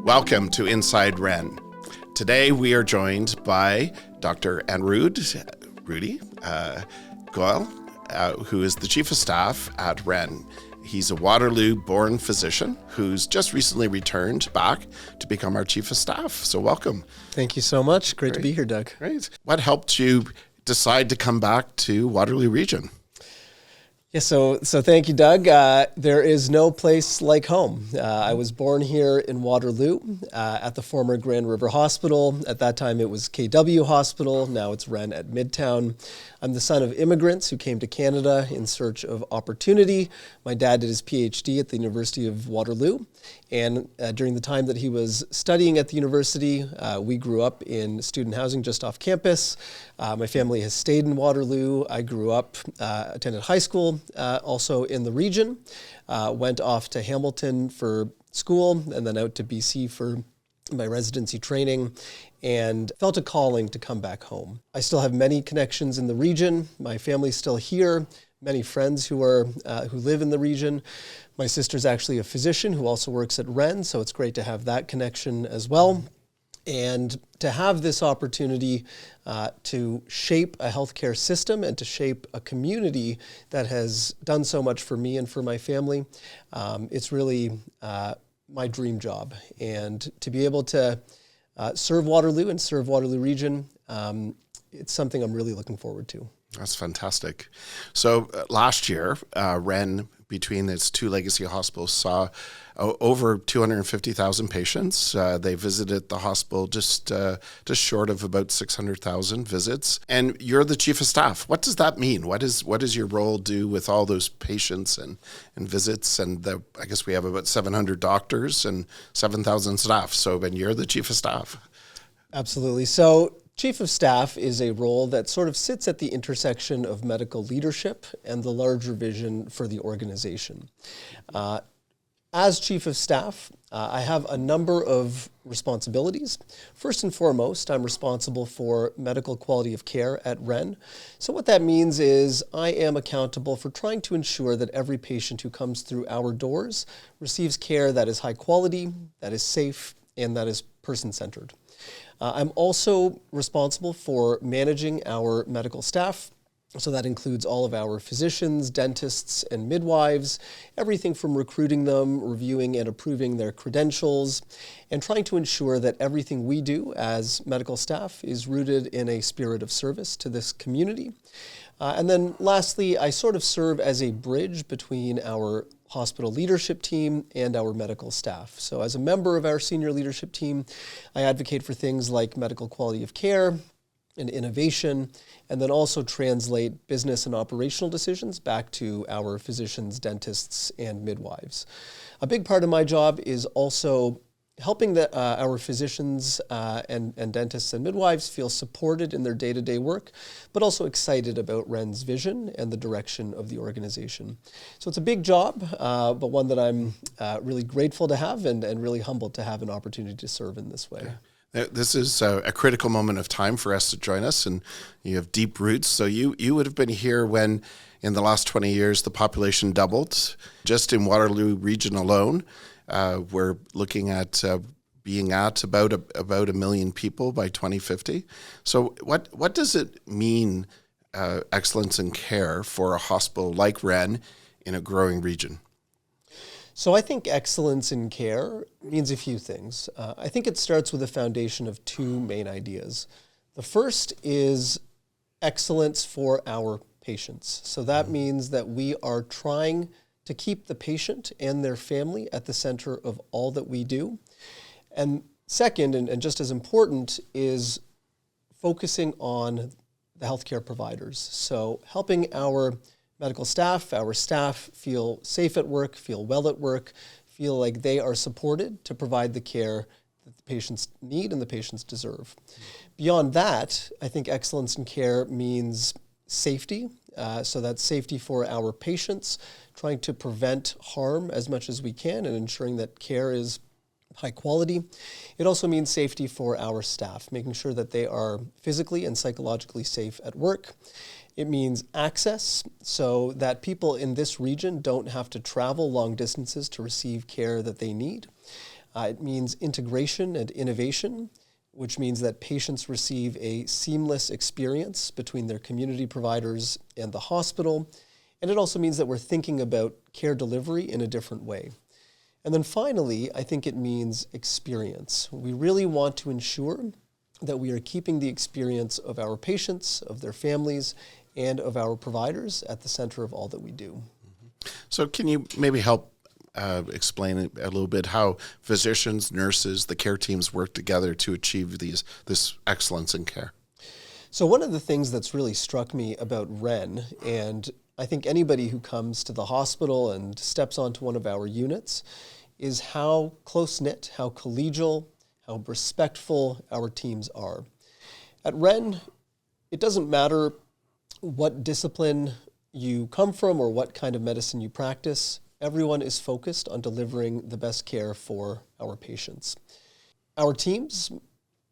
Welcome to Inside WRHN. Today we are joined by Dr. Anirudh, Rudy, Goel, who is the Chief of Staff at WRHN. He's a Waterloo-born physician who's just recently returned back to become our Chief of Staff. So welcome. Thank you so much. Great to be here, Doug. Great. What helped you decide to come back to Waterloo Region? Yeah, so thank you, Doug. There is no place like home. I was born here in Waterloo at the former Grand River Hospital. At that time, it was KW Hospital. Now it's WRHN at Midtown. I'm the son of immigrants who came to Canada in search of opportunity. My dad did his PhD at the University of Waterloo. And during the time that he was studying at the university, we grew up in student housing just off campus. My family has stayed in Waterloo. I grew up, attended high school, also in the region, went off to Hamilton for school and then out to BC for my residency training, and felt a calling to come back home. I still have many connections in the region. My family's still here, many friends who live in the region. My sister's actually a physician who also works at WRHN, so it's great to have that connection as well. And to have this opportunity to shape a healthcare system and to shape a community that has done so much for me and for my family, it's really my dream job. And to be able to serve Waterloo and serve Waterloo Region, it's something I'm really looking forward to. That's fantastic. So last year, WRHN, between its two legacy hospitals, saw over 250,000 patients. They visited the hospital just short of about 600,000 visits. And you're the Chief of Staff. What does that mean? What does your role do with all those patients and visits? And I guess we have about 700 doctors and 7,000 staff. So when you're the Chief of Staff. Absolutely. So Chief of Staff is a role that sort of sits at the intersection of medical leadership and the larger vision for the organization. As Chief of Staff, I have a number of responsibilities. First and foremost, I'm responsible for medical quality of care at WRHN. So what that means is I am accountable for trying to ensure that every patient who comes through our doors receives care that is high quality, that is safe, and that is person-centered. I'm also responsible for managing our medical staff. So that includes all of our physicians, dentists, and midwives, everything from recruiting them, reviewing and approving their credentials, and trying to ensure that everything we do as medical staff is rooted in a spirit of service to this community. And then lastly, I sort of serve as a bridge between our hospital leadership team and our medical staff. So as a member of our senior leadership team, I advocate for things like medical quality of care and innovation, and then also translate business and operational decisions back to our physicians, dentists, and midwives. A big part of my job is also helping our physicians and dentists and midwives feel supported in their day-to-day work, but also excited about WRHN's vision and the direction of the organization. So it's a big job, but one that I'm really grateful to have and really humbled to have an opportunity to serve in this way. Yeah. This is a critical moment of time for us to join us, and you have deep roots. So you would have been here when, in the last 20 years, the population doubled. Just in Waterloo Region alone, we're looking at being at about a million people by 2050. So what does it mean, excellence in care, for a hospital like WRHN in a growing region? So I think excellence in care means a few things. I think it starts with a foundation of two main ideas. The first is excellence for our patients. So that means that we are trying to keep the patient and their family at the center of all that we do. And second, and just as important, is focusing on the healthcare providers. So helping our medical staff, our staff feel safe at work, feel well at work, feel like they are supported to provide the care that the patients need and the patients deserve. Beyond that, I think excellence in care means safety. So that's safety for our patients, trying to prevent harm as much as we can and ensuring that care is high quality. It also means safety for our staff, making sure that they are physically and psychologically safe at work. It means access, so that people in this region don't have to travel long distances to receive care that they need. It means integration and innovation, which means that patients receive a seamless experience between their community providers and the hospital. And it also means that we're thinking about care delivery in a different way. And then finally, I think it means experience. We really want to ensure that we are keeping the experience of our patients, of their families, and of our providers at the center of all that we do. So can you maybe help explain a little bit how physicians, nurses, the care teams work together to achieve this excellence in care? So one of the things that's really struck me about RHN, and I think anybody who comes to the hospital and steps onto one of our units, is how close-knit, how collegial, how respectful our teams are. At RHN, it doesn't matter what discipline you come from or what kind of medicine you practice. Everyone is focused on delivering the best care for our patients. Our teams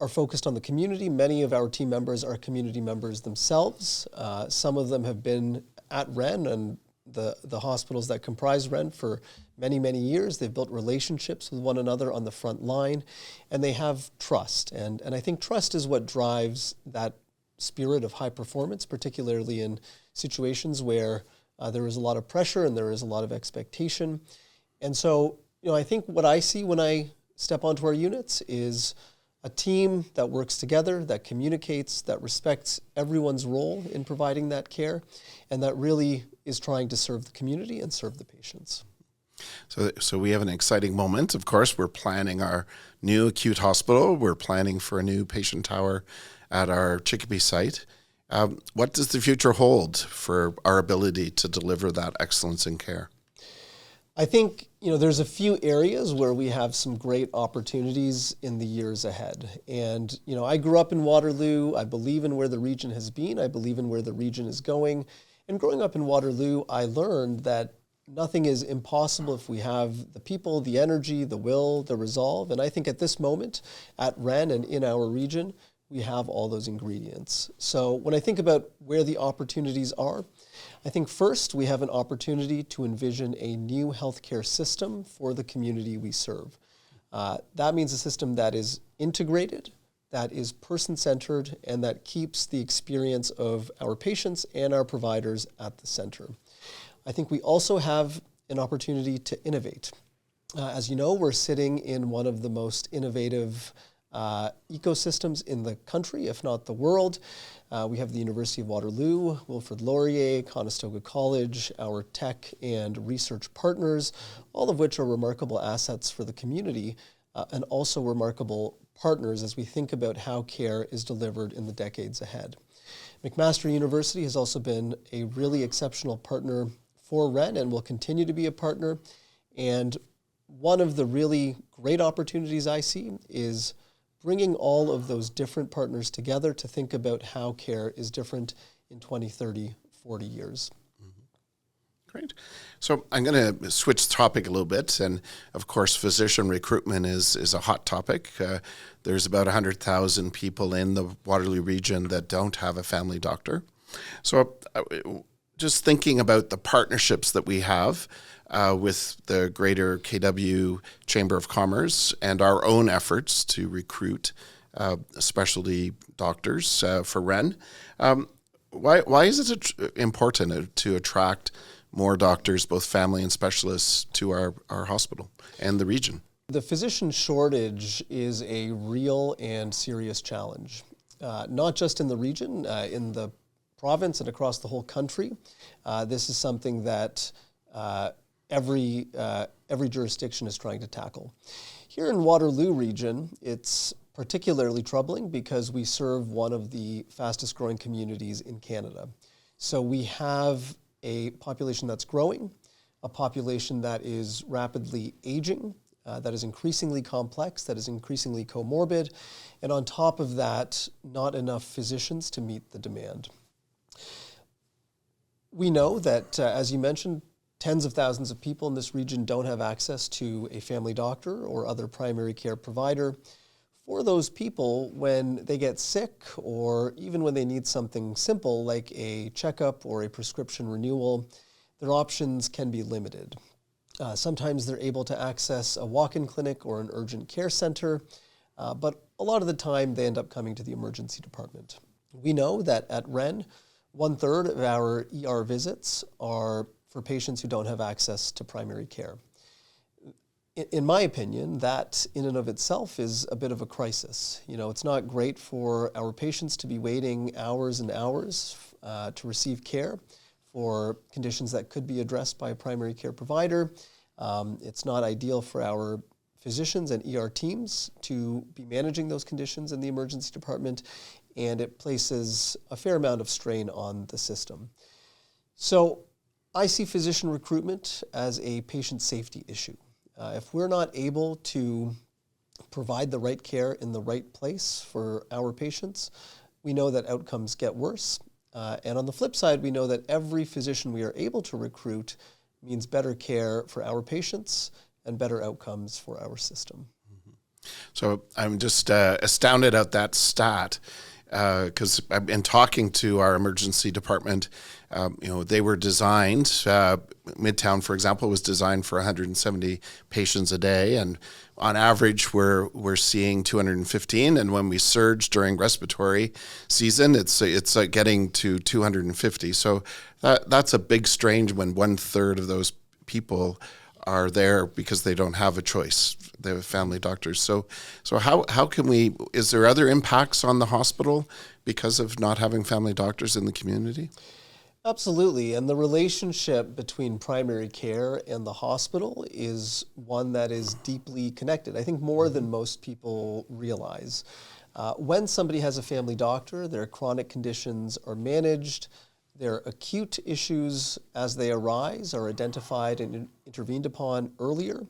are focused on the community. Many of our team members are community members themselves. Some of them have been at RHN and the hospitals that comprise RHN for many, many years. They've built relationships with one another on the front line, and they have trust. And I think trust is what drives that spirit of high performance, particularly in situations where there is a lot of pressure and there is a lot of expectation. And so, I think what I see when I step onto our units is a team that works together, that communicates, that respects everyone's role in providing that care, and that really is trying to serve the community and serve the patients. So we have an exciting moment. Of course, we're planning our new acute hospital. We're planning for a new patient tower at our Chicopee site. What does the future hold for our ability to deliver that excellence in care? I think, there's a few areas where we have some great opportunities in the years ahead. And, I grew up in Waterloo. I believe in where the region has been. I believe in where the region is going. And growing up in Waterloo, I learned that nothing is impossible if we have the people, the energy, the will, the resolve. And I think at this moment at RHN and in our region, we have all those ingredients. So when I think about where the opportunities are, I think first we have an opportunity to envision a new healthcare system for the community we serve. That means a system that is integrated, that is person-centered, and that keeps the experience of our patients and our providers at the center. I think we also have an opportunity to innovate. As you know, we're sitting in one of the most innovative ecosystems in the country, if not the world. We have the University of Waterloo, Wilfrid Laurier, Conestoga College, our tech and research partners, all of which are remarkable assets for the community and also remarkable partners as we think about how care is delivered in the decades ahead. McMaster University has also been a really exceptional partner for RHN and will continue to be a partner. And one of the really great opportunities I see is bringing all of those different partners together to think about how care is different in 20, 30, 40 years. Great. So I'm going to switch topic a little bit. And of course, physician recruitment is a hot topic. There's about 100,000 people in the Waterloo region that don't have a family doctor. So just thinking about the partnerships that we have with the greater KW Chamber of Commerce and our own efforts to recruit specialty doctors for RHN, why is it important to attract more doctors, both family and specialists, to our hospital and the region? The physician shortage is a real and serious challenge, not just in the region, in the province and across the whole country. This is something that every jurisdiction is trying to tackle. Here in Waterloo Region, it's particularly troubling because we serve one of the fastest growing communities in Canada. So we have a population that's growing, a population that is rapidly aging, that is increasingly complex, that is increasingly comorbid, and on top of that, not enough physicians to meet the demand. We know that, as you mentioned, tens of thousands of people in this region don't have access to a family doctor or other primary care provider. For those people, when they get sick or even when they need something simple like a checkup or a prescription renewal, their options can be limited. Sometimes they're able to access a walk-in clinic or an urgent care center, but a lot of the time they end up coming to the emergency department. We know that at RHN, 1/3 of our ER visits are for patients who don't have access to primary care. In my opinion, that in and of itself is a bit of a crisis. It's not great for our patients to be waiting hours and hours to receive care for conditions that could be addressed by a primary care provider. It's not ideal for our physicians and ER teams to be managing those conditions in the emergency department, and it places a fair amount of strain on the system. So I see physician recruitment as a patient safety issue. If we're not able to provide the right care in the right place for our patients, we know that outcomes get worse. And on the flip side, we know that every physician we are able to recruit means better care for our patients and better outcomes for our system. So I'm just astounded at that stat, because I've been talking to our emergency department. They were designed, Midtown, for example, was designed for 170 patients a day, and on average we're seeing 215, and when we surge during respiratory season, it's getting to 250. So that's a big strain when 1/3 of those people are there because they don't have a choice. They have family doctors. So how can we, is there other impacts on the hospital because of not having family doctors in the community? Absolutely. And the relationship between primary care and the hospital is one that is deeply connected, I think more than most people realize. When somebody has a family doctor, their chronic conditions are managed. Their acute issues as they arise are identified and intervened upon earlier,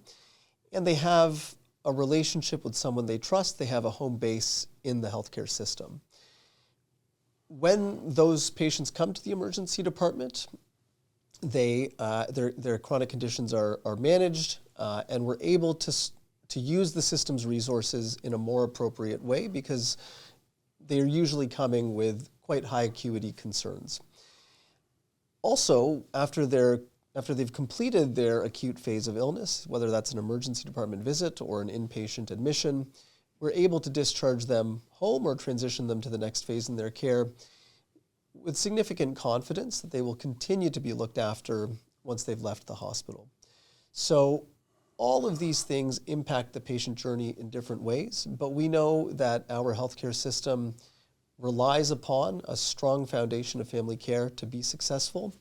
and they have a relationship with someone they trust. They have a home base in the healthcare system. When those patients come to the emergency department, their chronic conditions are managed, and we're able to use the system's resources in a more appropriate way because they're usually coming with quite high acuity concerns. Also, after they've completed their acute phase of illness, whether that's an emergency department visit or an inpatient admission, we're able to discharge them home or transition them to the next phase in their care with significant confidence that they will continue to be looked after once they've left the hospital. So all of these things impact the patient journey in different ways, but we know that our healthcare system relies upon a strong foundation of family care to be successful.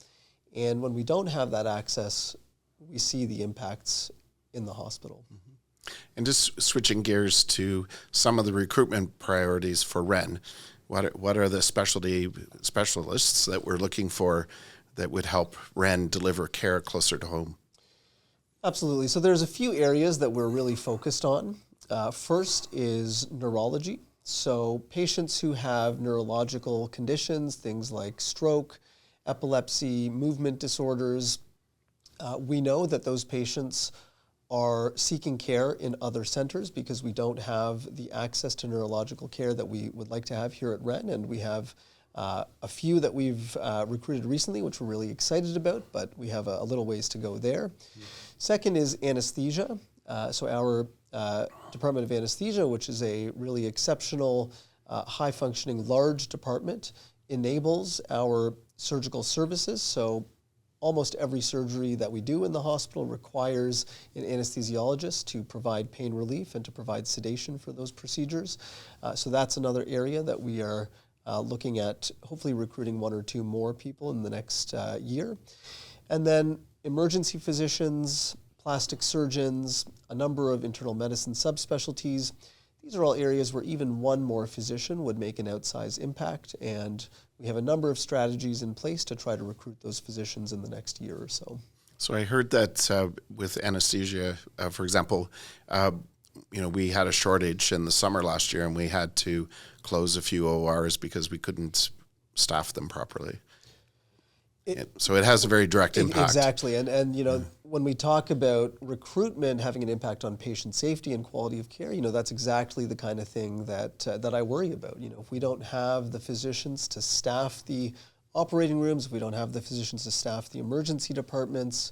And when we don't have that access, we see the impacts in the hospital. Mm-hmm. And just switching gears to some of the recruitment priorities for RHN, what are the specialists that we're looking for that would help RHN deliver care closer to home? Absolutely. So there's a few areas that we're really focused on. First is neurology. So patients who have neurological conditions, things like stroke, epilepsy, movement disorders, we know that those patients are seeking care in other centers because we don't have the access to neurological care that we would like to have here at RHN, and we have a few that we've recruited recently, which we're really excited about, but we have a little ways to go there. Mm-hmm. Second is anesthesia. So our Department of Anesthesia, which is a really exceptional, high-functioning, large department, enables our surgical services. So almost every surgery that we do in the hospital requires an anesthesiologist to provide pain relief and to provide sedation for those procedures. So that's another area that we are looking at, hopefully recruiting 1 or 2 more people in the next year. And then emergency physicians, plastic surgeons, a number of internal medicine subspecialties. These are all areas where even one more physician would make an outsized impact, and we have a number of strategies in place to try to recruit those physicians in the next year or so. So I heard that with anesthesia, for example, we had a shortage in the summer last year, and we had to close a few ORs because we couldn't staff them properly. So it has a very direct impact. Exactly. And when we talk about recruitment having an impact on patient safety and quality of care, that's exactly the kind of thing that I worry about. If we don't have the physicians to staff the operating rooms, if we don't have the physicians to staff the emergency departments,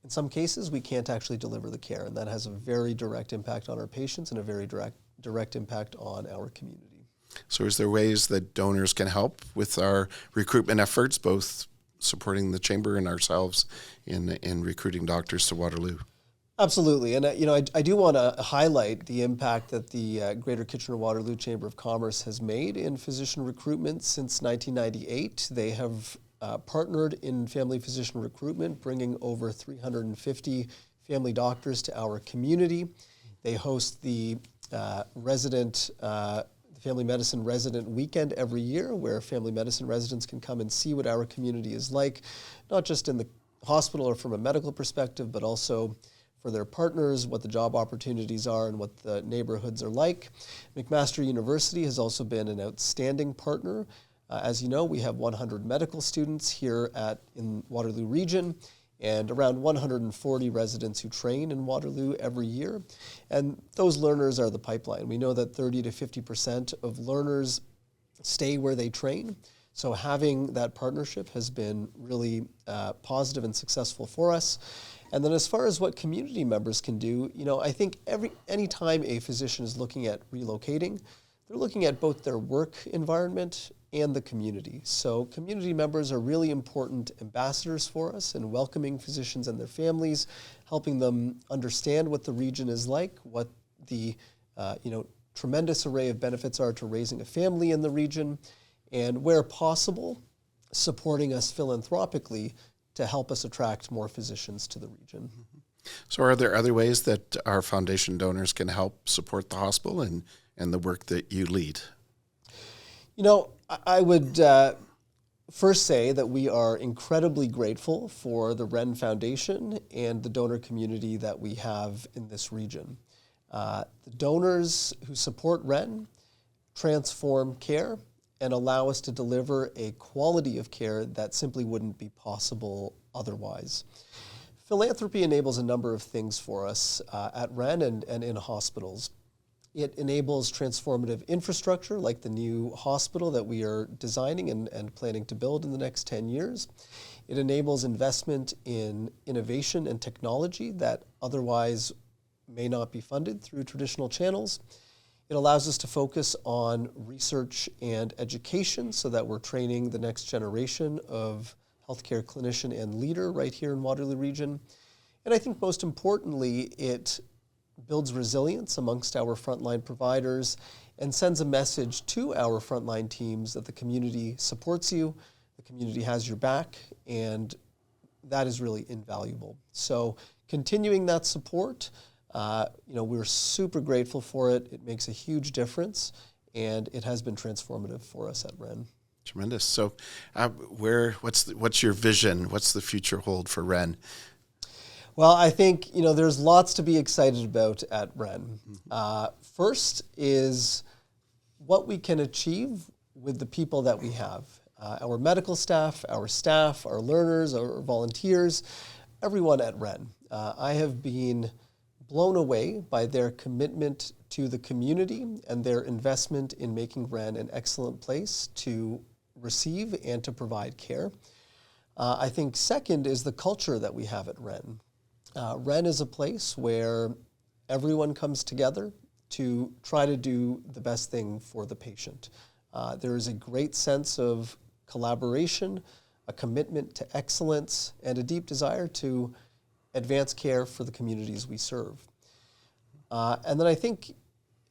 in some cases, we can't actually deliver the care, and that has a very direct impact on our patients and a very direct impact on our community. So is there ways that donors can help with our recruitment efforts, both supporting the Chamber and ourselves in recruiting doctors to Waterloo? Absolutely. And I do want to highlight the impact that the Greater Kitchener-Waterloo Chamber of Commerce has made in physician recruitment since 1998. They have partnered in family physician recruitment, bringing over 350 family doctors to our community. They host the Family Medicine Resident Weekend every year, where family medicine residents can come and see what our community is like, not just in the hospital or from a medical perspective, but also for their partners, what the job opportunities are and what the neighborhoods are like. McMaster University has also been an outstanding partner. As you know, we have 100 medical students here in Waterloo Region, and around 140 residents who train in Waterloo every year. And those learners are the pipeline. We know that 30 to 50% of learners stay where they train. So having that partnership has been really positive and successful for us. And then as far as what community members can do, I think any time a physician is looking at relocating, they're looking at both their work environment and the community. So community members are really important ambassadors for us in welcoming physicians and their families, helping them understand what the region is like, what the tremendous array of benefits are to raising a family in the region, and where possible, supporting us philanthropically to help us attract more physicians to the region. So are there other ways that our foundation donors can help support the hospital and the work that you lead? I would first say that we are incredibly grateful for the WRHN Foundation and the donor community that we have in this region. The donors who support WRHN transform care and allow us to deliver a quality of care that simply wouldn't be possible otherwise. Philanthropy enables a number of things for us at WRHN and in hospitals. It enables transformative infrastructure like the new hospital that we are designing and planning to build in the next 10 years. It enables investment in innovation and technology that otherwise may not be funded through traditional channels. It allows us to focus on research and education so that we're training the next generation of healthcare clinician and leader right here in Waterloo Region. And I think most importantly, it builds resilience amongst our frontline providers and sends a message to our frontline teams that the community supports you, the community has your back, and that is really invaluable. So continuing that support, we're super grateful for it. It makes a huge difference, and it has been transformative for us at WRHN. Tremendous. So what's your vision? What's the future hold for WRHN? Well, I think, there's lots to be excited about at WRHN. First is what we can achieve with the people that we have. Our medical staff, our learners, our volunteers, everyone at WRHN. I have been blown away by their commitment to the community and their investment in making WRHN an excellent place to receive and to provide care. I think second is the culture that we have at WRHN. WRHN is a place where everyone comes together to try to do the best thing for the patient. There is a great sense of collaboration, a commitment to excellence, and a deep desire to advance care for the communities we serve. And then I think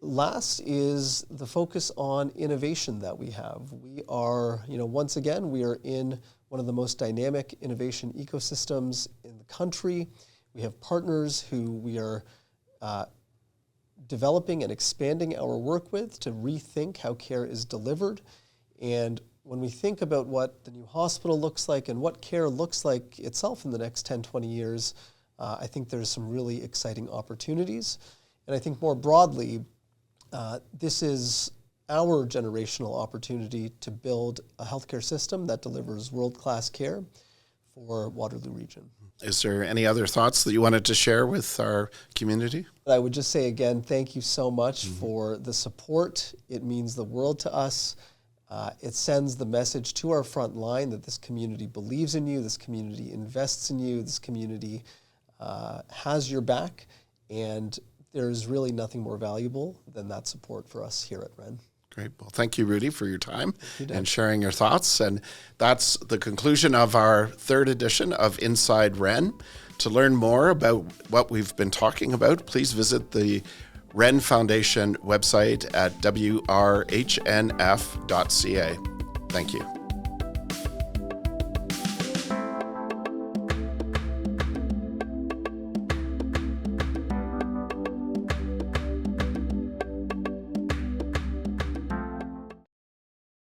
last is the focus on innovation that we have. We are, once again, we are in one of the most dynamic innovation ecosystems in the country. We have partners who we are developing and expanding our work with to rethink how care is delivered. And when we think about what the new hospital looks like and what care looks like itself in the next 10, 20 years, I think there's some really exciting opportunities. And I think more broadly, this is our generational opportunity to build a healthcare system that delivers world-class care for Waterloo Region. Is there any other thoughts that you wanted to share with our community? I would just say again, thank you so much for the support. It means the world to us. It sends the message to our front line that this community believes in you, this community invests in you, this community has your back, and there's really nothing more valuable than that support for us here at RHN. Great. Well, thank you, Rudy, for your time and sharing your thoughts. And that's the conclusion of our third edition of Inside WRHN. To learn more about what we've been talking about, please visit the WRHN Foundation website at wrhnf.ca. Thank you.